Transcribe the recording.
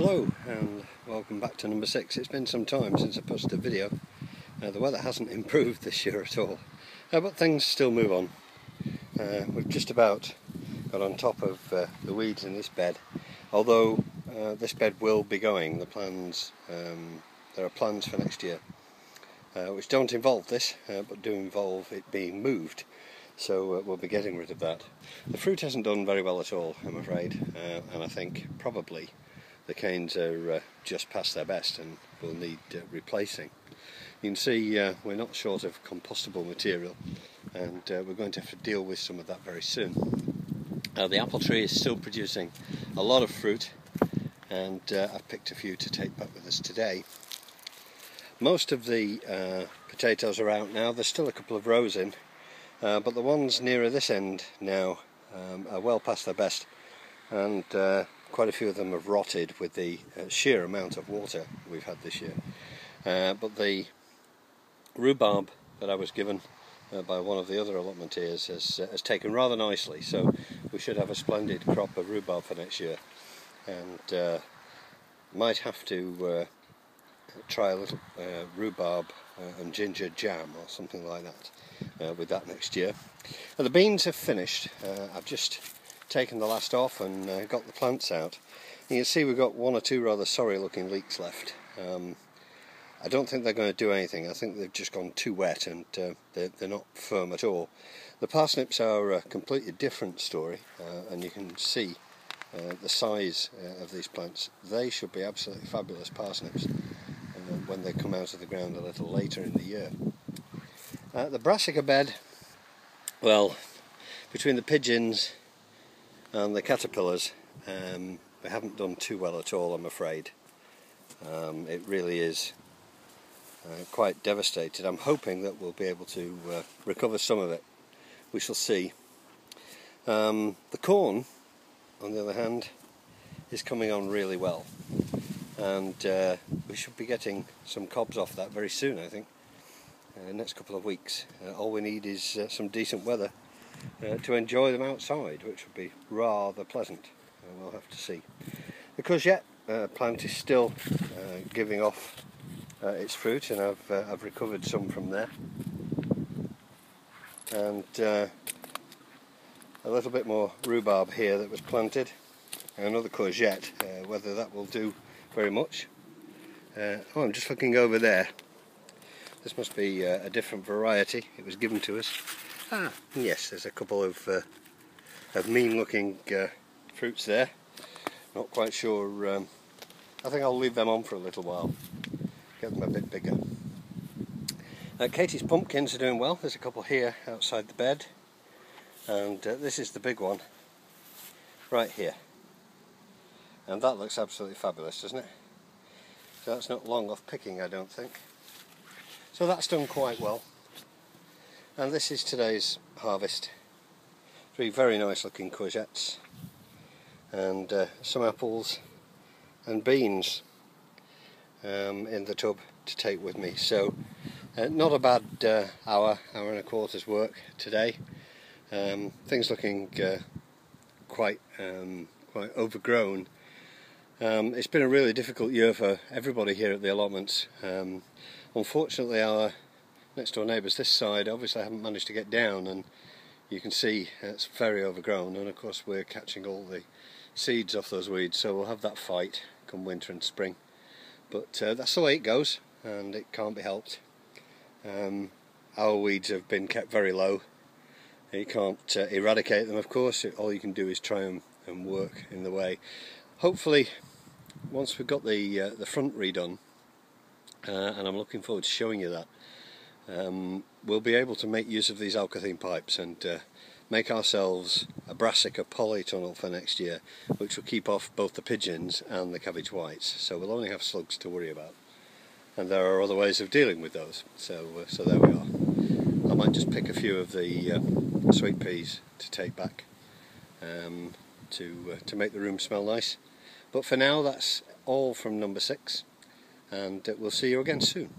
Hello and welcome back to number 6. It's been some time since I posted a video. The weather hasn't improved this year at all, but things still move on. We've just about got on top of the weeds in this bed, although this bed will be going. There are plans for next year which don't involve this, but do involve it being moved, so we'll be getting rid of that. The fruit hasn't done very well at all, I'm afraid, and I think probably the canes are just past their best and will need replacing. You can see we're not short of compostable material, and we're going to have to deal with some of that very soon. The apple tree is still producing a lot of fruit, and I've picked a few to take back with us today. Most of the potatoes are out now. There's still a couple of rows in, but the ones nearer this end now are well past their best, and quite a few of them have rotted with the sheer amount of water we've had this year. But the rhubarb that I was given by one of the other allotmenteers has taken rather nicely, so we should have a splendid crop of rhubarb for next year, and might have to try a little rhubarb and ginger jam or something like that with that next year. Now, the beans have finished. I've just taken the last off and got the plants out. You can see we've got one or two rather sorry looking leeks left. I don't think they're going to do anything. I think they've just gone too wet, and they're not firm at all. The parsnips are a completely different story, and you can see the size of these plants. They should be absolutely fabulous parsnips when they come out of the ground a little later in the year. The brassica bed, well, between the pigeons and the caterpillars, we haven't done too well at all, I'm afraid. It really is quite devastated. I'm hoping that we'll be able to recover some of it. We shall see. The corn, on the other hand, is coming on really well, and we should be getting some cobs off that very soon, I think, in the next couple of weeks. All we need is some decent weather to enjoy them outside, which would be rather pleasant. We'll have to see. The courgette plant is still giving off its fruit, and I've recovered some from there, and a little bit more rhubarb here that was planted, and another courgette. Whether that will do very much. Oh, I'm just looking over there. This must be a different variety. It was given to us. Ah, yes, there's a couple of mean-looking fruits there. Not quite sure. I think I'll leave them on for a little while. Get them a bit bigger. Katie's pumpkins are doing well. There's a couple here outside the bed, and this is the big one right here. And that looks absolutely fabulous, doesn't it? So that's not long off picking, I don't think. So that's done quite well. And this is today's harvest. 3 very nice looking courgettes, and some apples and beans in the tub to take with me. So not a bad hour and a quarter's work today. Things looking quite overgrown. It's been a really difficult year for everybody here at the allotments. Unfortunately, our next door neighbours this side obviously haven't managed to get down, and you can see it's very overgrown, and of course we're catching all the seeds off those weeds, so we'll have that fight come winter and spring. But that's the way it goes, and it can't be helped. Our weeds have been kept very low. You can't eradicate them, of course. All you can do is try and work in the way. Hopefully, once we've got the front redone, and I'm looking forward to showing you that, we'll be able to make use of these alkathene pipes and make ourselves a brassica polytunnel for next year, which will keep off both the pigeons and the cabbage whites. So we'll only have slugs to worry about, and there are other ways of dealing with those. So there we are. I might just pick a few of the sweet peas to take back to make the room smell nice. But for now, that's all from number 6, and we'll see you again soon.